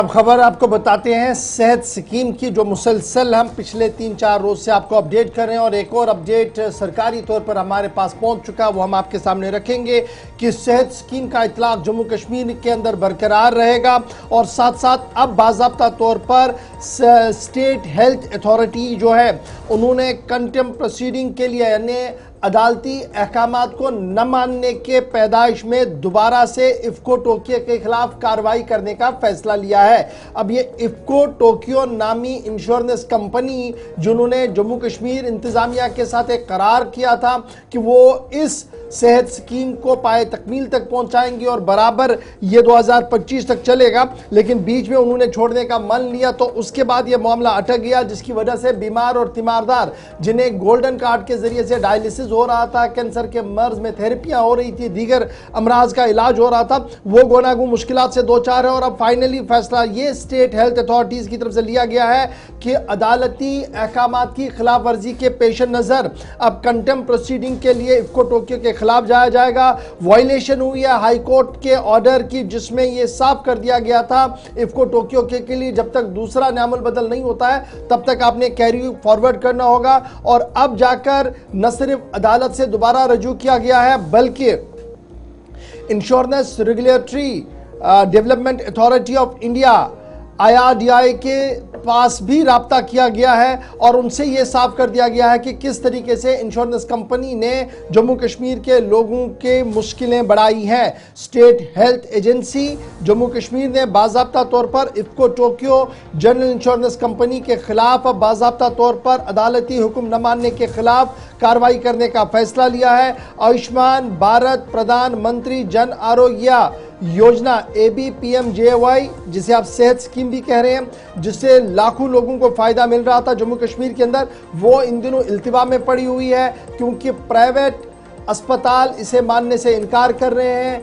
अब खबर आपको बताते हैं सेहत स्कीम की, जो मुसलसल हम पिछले 3-4 रोज से आपको अपडेट कर रहे हैं और एक और अपडेट सरकारी तौर पर हमारे पास पहुंच चुका, वो हम आपके सामने रखेंगे कि सेहत स्कीम का इतलाक जम्मू कश्मीर के अंदर बरकरार रहेगा और साथ साथ अब बाज़ाब्ता तौर पर स्टेट हेल्थ अथॉरिटी जो है उन्होंने कंटेम्प्ट प्रोसीडिंग के लिए यानी अदालती अहकामात को न मानने के पैदाइश में दोबारा से इफ्को टोक्यो के खिलाफ कार्रवाई करने का फैसला लिया है। अब ये इफ्को टोक्यो नामी इंश्योरेंस कंपनी जिन्होंने जम्मू कश्मीर इंतजामिया के साथ एक करार किया था कि वो इस सेहत स्कीम को पाए तकमील तक पहुंचाएंगे और बराबर ये 2025 तक चलेगा, लेकिन बीच में उन्होंने छोड़ने का मन लिया तो उसके बाद ये मामला अटक गया, जिसकी वजह से बीमार और तीमारदार जिन्हें गोल्डन कार्ड के जरिए से डायलिसिस हो रहा था, कैंसर के मर्ज में थेरेपियां हो रही थी, दीगर अमराज का इलाज हो रहा था, वो गोनागू मुश्किलात से दो चार है। और अब फाइनली फैसला ये स्टेट हेल्थ अथॉरिटीज की तरफ से लिया गया है कि अदालती अहकामात की खिलाफ वर्जी के पेश नजर अब कंटेम्प्ट प्रोसीडिंग के लिए इफ्को टोक्यो के खिलाफ जाया जाएगा। वायलेशन हुई है हाई कोर्ट के ऑर्डर की, जिसमें यह साफ कर दिया गया था इफ्को टोक्यो के लिए जब तक दूसरा नामल बदल नहीं होता है तब तक आपने कैरी फॉरवर्ड करना होगा। और अब जाकर न सिर्फ अदालत से दोबारा रजू किया गया है बल्कि insurance regulatory development authority of India IRDAI के पास भी राब्ता किया गया है और उनसे यह साफ कर दिया गया है कि किस तरीके से इंश्योरेंस कंपनी ने जम्मू कश्मीर के लोगों के मुश्किलें बढ़ाई हैं। State health agency Jammu Kashmir ने बाज़ाब्ता तौर पर IFFCO Tokyo general insurance company के खिलाफ बाज़ाब्ता तौर पर अदालती हुक्म न मानने के खिलाफ कार्रवाई करने का फैसला लिया है। आयुष्मान भारत प्रधानमंत्री जन आरोग्य योजना ABPMJY, जिसे आप सेहत स्कीम भी कह रहे हैं, जिससे लाखों लोगों को फायदा मिल रहा था जम्मू कश्मीर के अंदर, वो इन दिनों इल्तिवा में पड़ी हुई है क्योंकि प्राइवेट अस्पताल इसे मानने से इनकार कर रहे हैं।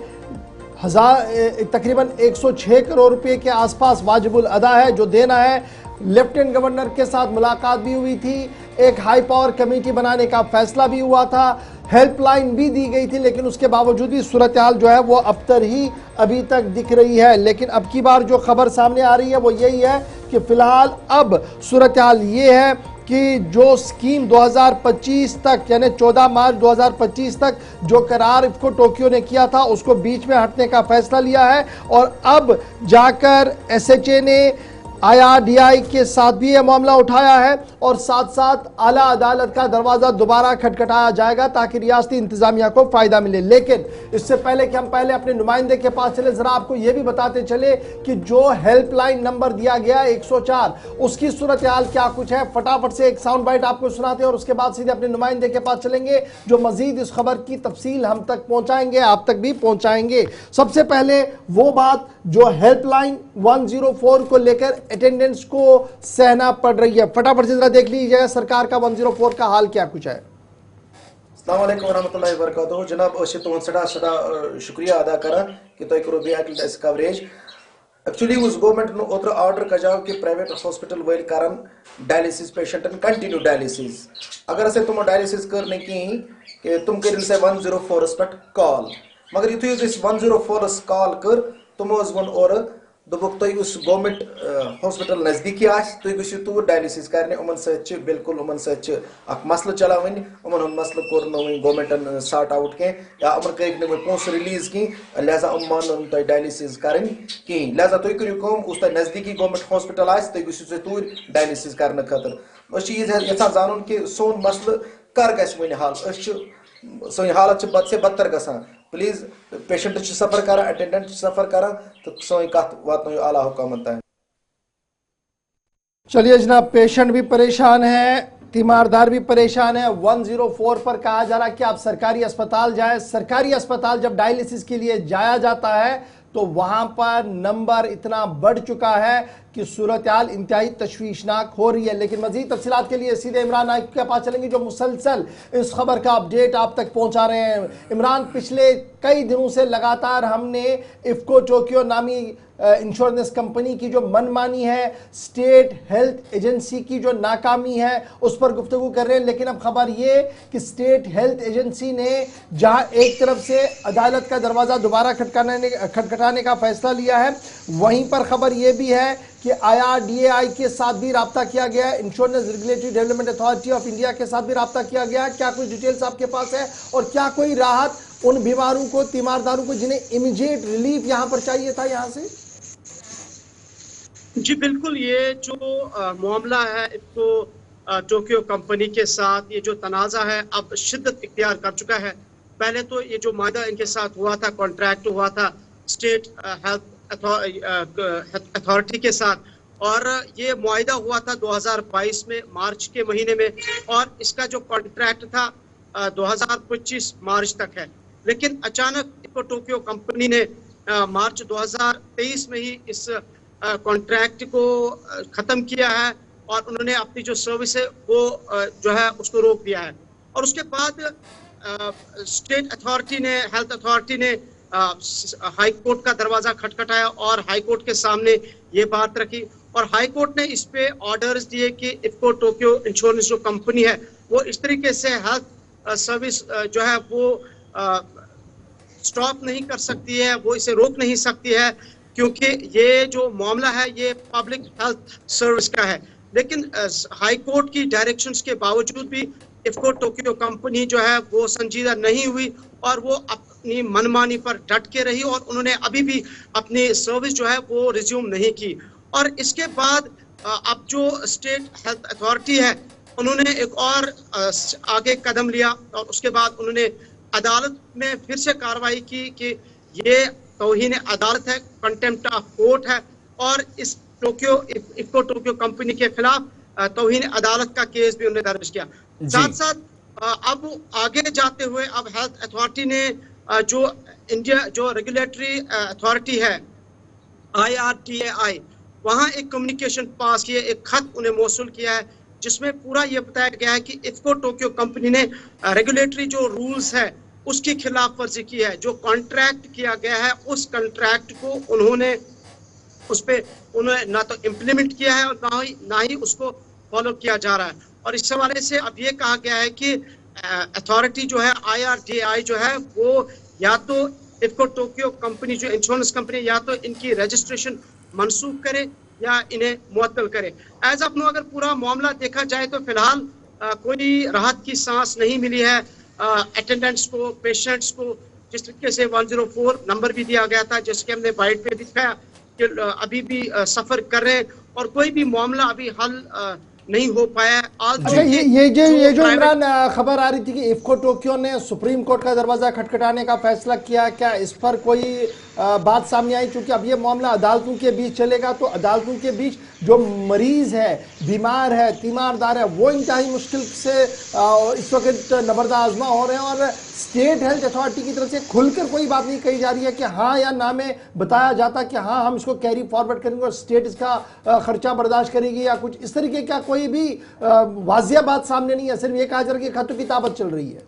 तकरीबन 106 करोड़ रुपए के आसपास वाजिबुल अदा है जो देना है। लेफ्टिनेंट गवर्नर के साथ मुलाकात भी हुई थी, एक हाई पावर कमेटी बनाने का फैसला भी हुआ था, हेल्पलाइन भी दी गई थी, लेकिन उसके बावजूद भी सूरत हाल जो है वो अबतर ही अभी तक दिख रही है। लेकिन अब की बार जो खबर सामने आ रही है वो यही है कि फिलहाल अब सूरत हाल ये है कि जो स्कीम 2025 तक यानी 14 मार्च 2025 तक जो करार इफ्को टोक्यो ने किया था उसको बीच में हटने का फैसला लिया है और अब जाकर SHA ने IRDAI के साथ भी यह मामला उठाया है और साथ साथ आला अदालत का दरवाजा दोबारा खटखटाया जाएगा ताकि रियासती इंतजामिया को फायदा मिले। लेकिन इससे पहले कि हम पहले अपने नुमाइंदे के पास चले, जरा आपको यह भी बताते चले कि जो हेल्पलाइन नंबर दिया गया 104, उसकी सूरत हाल क्या कुछ है। फटाफट से एक साउंड बाइट आपको सुनाते हैं और उसके बाद सीधे अपने नुमाइंदे के पास चलेंगे जो मजीद इस खबर की तफसील हम तक पहुंचाएंगे, आप तक भी पहुंचाएंगे। सबसे पहले वो बात जो हेल्पलाइन 104 को लेकर अटेंडेंस को सहना पड़ रही है, फटाफट से जरा देख लीजिएगा सरकार का 104 का हाल क्या कुछ है। अस्सलाम वालेकुम वरहमतुल्लाहि वबरकातुहू। जनाब अशे तुहंद सदा शुक्रिया अदा करा कि तुम करो बेस कवरेज। एक्चुअली उस गवर्नमेंट ने ओतर ऑर्डर कजाव कि प्राइवेट हॉस्पिटल वाल करन डायलिसिस पेशेंटन कंटिन्यू डायलिसिस। अगर असे तुम डायलिसिस कर कहीं कि तुम कर 104 पे कॉल, मगर युथु 104 कॉल कर तुम वन और दोपुक तुम उस गवर्नमेंट हॉस्पिटल नजदीकी तुम गो तूर डायलिसिस करने उमन सत बिल्कुल उमन सत मसल चलावन उमन मसल कोर गवर्नमेंटन सॉर्ट आउट कह या उमन कर पोस रिलीज कह, लिहाजा मान तुम डायलिसिस करें कहें। लिहाजा तुम करो उस नजदीकी गवर्नमेंट हॉस्पिटल तुम गो तूर डायलिसिस करने खतर यहां जान कि सोन मसल कर वन हल सोन हालत बद से बदतर गसान। प्लीज पेशेंट सफर कर, अटेंडेंट सफर कर तो सोई कत वात आला हुकूमत है। चलिए जनाब, पेशेंट भी परेशान है, तीमारदार भी परेशान है। 104 पर कहा जा रहा है कि आप सरकारी अस्पताल जाए। सरकारी अस्पताल जब डायलिसिस के लिए जाया जाता है तो वहां पर नंबर इतना बढ़ चुका है कि सूरत हाल इंतहाई तशवीशनाक हो रही है। लेकिन मजीद तफसीलात के लिए सीधे इमरान नाइक के पास चलेंगे जो मुसलसल इस खबर का अपडेट आप तक पहुंचा रहे हैं। इमरान, पिछले कई दिनों से लगातार हमने इफ्को टोक्यो नामी इंश्योरेंस कंपनी की जो मनमानी है, स्टेट हेल्थ एजेंसी की जो नाकामी है, उस पर गुफ्तगू कर रहे हैं। लेकिन अब खबर ये कि स्टेट हेल्थ एजेंसी ने जहां एक तरफ से अदालत का दरवाजा दोबारा खटखटाने का फैसला लिया है, वहीं पर खबर यह भी है कि IRDAI के साथ भी राब्ता किया गया है, insurance regulatory development authority of India के साथ भी राब्ता किया गया है। क्या कुछ डिटेल्स आपके पास है और क्या कोई राहत उन बीमारों को, तीमारदारों को जिन्हें इमीडिएट रिलीफ यहां पर चाहिए था यहां से? जी बिल्कुल, ये जो मामला है इसको टोक्यो कंपनी के साथ ये जो तनाज़ा है अब शिद्दत इख्तियार कर चुका है। पहले तो ये जो मायदा इनके साथ हुआ था, कॉन्ट्रैक्ट हुआ था स्टेट हेल्थ अथॉरिटी के साथ, और ये मुआहिदा हुआ था 2022 में मार्च के महीने में, और इसका जो कॉन्ट्रैक्ट था 2025 मार्च तक है। लेकिन अचानक इसको टोक्यो कंपनी ने मार्च 2023 में ही इस कॉन्ट्रैक्ट को ख़त्म किया है और उन्होंने अपनी जो सर्विस है वो जो है उसको रोक दिया है। और उसके बाद स्टेट अथॉरिटी ने, हेल्थ अथॉरिटी ने हाई कोर्ट का दरवाज़ा खटखटाया और हाई कोर्ट के सामने ये बात रखी, और हाई कोर्ट ने इस पे ऑर्डर्स दिए कि इफको टोक्यो इंश्योरेंस जो कंपनी है वो इस तरीके से हेल्थ सर्विस जो है वो स्टॉप नहीं कर सकती है, वो इसे रोक नहीं सकती है, क्योंकि ये जो मामला है ये पब्लिक हेल्थ सर्विस का है। लेकिन हाई कोर्ट की डायरेक्शंस के बावजूद भी इफको टोक्यो कंपनी जो है वो संजीदा नहीं हुई और वो अपनी मनमानी पर डट के रही, और उन्होंने अभी भी अपनी सर्विस जो है वो रिज्यूम नहीं की। और इसके बाद अब जो स्टेट हेल्थ अथॉरिटी है उन्होंने एक और आगे कदम लिया, और उसके बाद उन्होंने अदालत में फिर से कार्रवाई की कि ये तौहीन अदालत है, कंटेम्प्ट ऑफ कोर्ट है, और इस इफको टोक्यो कंपनी के खिलाफ तौहीन अदालत का केस भी उन्होंने दर्ज किया। साथ साथ अब आगे जाते हुए अब हेल्थ अथॉरिटी ने जो इंडिया जो रेगुलेटरी अथॉरिटी है IRDAI, वहाँ एक कम्युनिकेशन पास किया, एक खत उन्हें मौसूल किया है जिसमें पूरा ये बताया गया है कि इफको टोक्यो कंपनी ने रेगुलेटरी जो रूल्स है उसकी खिलाफ वर्जी की है। जो कॉन्ट्रैक्ट किया गया है उस कॉन्ट्रैक्ट को उन्होंने ना तो इम्प्लीमेंट किया है और ना ही उसको फॉलो किया जा रहा है। और इस हवाले से अब ये कहा गया है कि अथॉरिटी जो है IRDAI जो है वो या तो इफको टोक्यो कंपनी जो इंश्योरेंस कंपनी या तो इनकी रजिस्ट्रेशन मनसूख करे या इन्हें मुअत्तल करे। एज ऑफ नो अगर पूरा मामला देखा जाए तो फिलहाल कोई राहत की सांस नहीं मिली है अटेंडेंट्स को, पेशेंट्स को। जिस तरीके से 104 नंबर भी दिया गया था, जैसे कि हमने बाइट पे भी दिखाया कि अभी भी सफर कर रहे हैं और कोई भी मामला अभी हल नहीं हो पाया। अच्छा, ये जो इमरान खबर आ रही थी कि इफको टोक्यो ने सुप्रीम कोर्ट का दरवाजा खटखटाने का फैसला किया, क्या इस पर कोई बात सामने आई? चूंकि अब ये मामला अदालतों के बीच चलेगा तो अदालतों के बीच जो मरीज है, बीमार है, तीमारदार है, वो इंतहाई मुश्किल से इस वक्त नबरदा आजमा हो रहे हैं, और स्टेट हेल्थ अथॉरिटी की तरफ से खुलकर कोई बात नहीं कही जा रही है कि हाँ या ना में बताया जाता कि हाँ हम इसको कैरी फॉरवर्ड करेंगे और स्टेट इसका खर्चा बर्दाश्त करेगी या कुछ इस तरीके का कोई भी वाजिया बात सामने नहीं है। सिर्फ ये कहा जा रहा है कि खतों की ताबत चल रही है।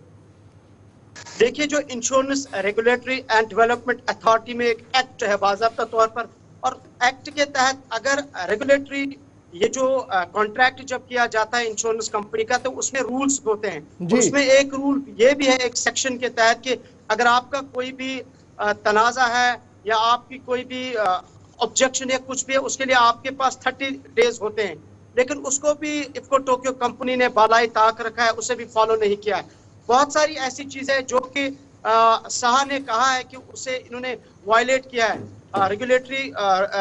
देखिए, जो insurance regulatory and development authority में एक एक्ट है बाज़ाब्ता तौर पर, और एक्ट के तहत अगर रेगुलेटरी ये जो कॉन्ट्रैक्ट जब किया जाता है इंश्योरेंस कंपनी का तो उसमें रूल्स होते हैं। उसमें एक रूल ये भी है एक सेक्शन के तहत कि अगर आपका कोई भी तनाज़ा है या आपकी कोई भी ऑब्जेक्शन या कुछ भी है, उसके लिए आपके पास 30 डेज होते हैं। लेकिन उसको भी इफको टोक्यो कंपनी ने बालाई ताक रखा है, उसे भी फॉलो नहीं किया है। बहुत सारी ऐसी चीजें हैं जो कि शाह ने कहा है कि उसे इन्होंने वायलेट किया है,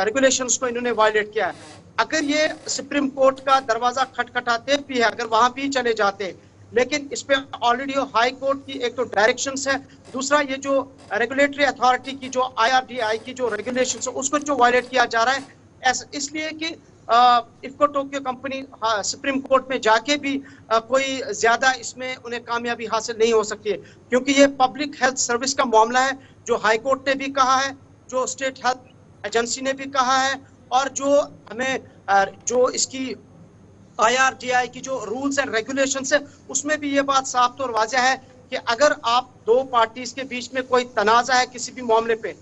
रेगुलेशंस को इन्होंने वायलेट किया है। अगर ये सुप्रीम कोर्ट का दरवाजा खटखटाते भी है, अगर वहां भी चले जाते, लेकिन इस पे ऑलरेडी हाई कोर्ट की एक तो डायरेक्शंस है, दूसरा ये जो रेगुलेटरी अथॉरिटी की जो IRDAI की जो रेगुलेशंस है उसको जो वायलेट किया जा रहा है, इसलिए कि IFFCO Tokyo company supreme court में जाके भी कोई ज्यादा इसमें उन्हें कामयाबी हासिल नहीं हो सकती है, क्योंकि ये पब्लिक हेल्थ सर्विस का मामला है। जो हाई कोर्ट ने भी कहा है, जो स्टेट हेल्थ एजेंसी ने भी कहा है, और जो हमें जो इसकी IRDAI की जो रूल्स एंड रेगुलेशंस है उसमें भी ये बात साफ तौर वाज़ेह है कि अगर आप दो पार्टीज के बीच में कोई तनाज़ा है किसी भी मामले पे,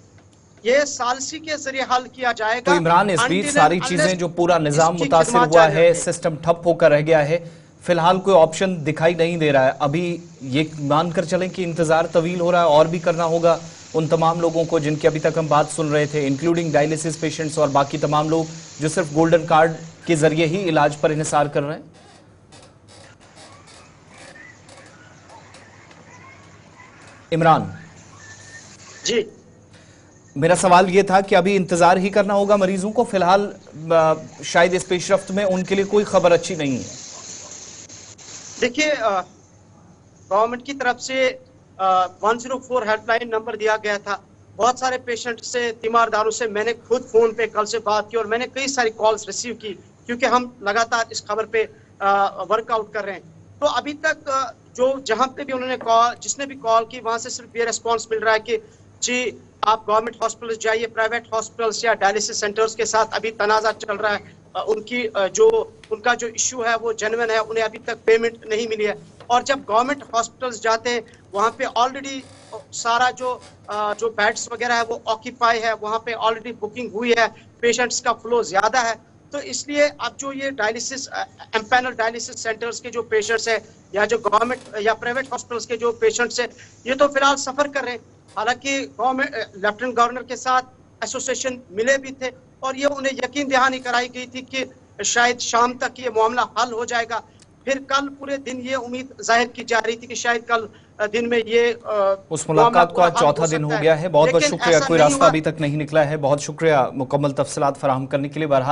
ये सालसी के जरिए हल किया जाएगा। तो इमरान, इस बीच Until सारी and चीजें unless जो पूरा निजाम इसकी मुतासिर खिदमत हुआ जारी है, रखें। सिस्टम ठप होकर रह गया है, फिलहाल कोई ऑप्शन दिखाई नहीं दे रहा है। अभी ये मानकर चलें कि इंतजार तवील हो रहा है और भी करना होगा उन तमाम लोगों को जिनकी अभी तक हम बात सुन रहे थे, इंक्लूडिंग डायलिसिस पेशेंट्स और बाकी तमाम लोग जो सिर्फ गोल्डन कार्ड के जरिए ही इलाज पर इंहिसार कर रहे हैं। इमरान जी, मेरा सवाल ये था कि अभी इंतजार ही करना होगा मरीजों को, फिलहाल शायद इस पेशरफ्त में उनके लिए कोई खबर अच्छी नहीं है। देखिए, गवर्नमेंट की तरफ से 104 हेल्पलाइन नंबर दिया गया था। बहुत सारे पेशेंट से, तीमारदारों से मैंने खुद फोन पे कल से बात की और मैंने कई सारी कॉल्स रिसीव की, क्योंकि हम लगातार इस खबर पे वर्कआउट कर रहे हैं। तो अभी तक जो जहां पे भी उन्होंने कॉल, जिसने भी कॉल की, वहां से सिर्फ ये रिस्पॉन्स मिल रहा है कि जी आप गवर्नमेंट हॉस्पिटल जाइए, प्राइवेट हॉस्पिटल्स या डायलिसिस सेंटर्स के साथ अभी तनाजा चल रहा है। उनका जो इशू है वो जेन्युइन है, उन्हें अभी तक पेमेंट नहीं मिली है। और जब गवर्नमेंट हॉस्पिटल्स जाते हैं वहाँ पे ऑलरेडी सारा जो बेड्स वगैरह है वो ऑक्यूपाई है, वहाँ पे ऑलरेडी बुकिंग हुई है, पेशेंट्स का फ्लो ज्यादा है। तो इसलिए अब जो ये डायलिसिस एम्पैनल डायलिसिस सेंटर्स के जो पेशेंट्स है या जो गवर्नमेंट या प्राइवेट हॉस्पिटल्स के जो पेशेंट्स है, ये तो फिलहाल सफर कर रहे हैं। हालांकि गवर्नमेंट लेफ्टिनेंट गवर्नर के साथ एसोसिएशन मिले भी थे और ये उन्हें यकीन दहानी कराई गई थी कि शायद शाम तक ये मामला हल हो जाएगा। फिर कल पूरे दिन ये उम्मीद जाहिर की जा रही थी कि शायद कल दिन में ये उस मुलाकात को आज चौथा दिन हो गया है। बहुत बहुत शुक्रिया, कोई रास्ता अभी तक नहीं निकला है। बहुत शुक्रिया मुकम्मल तफसीलात फराहम करने के लिए। बहरहाल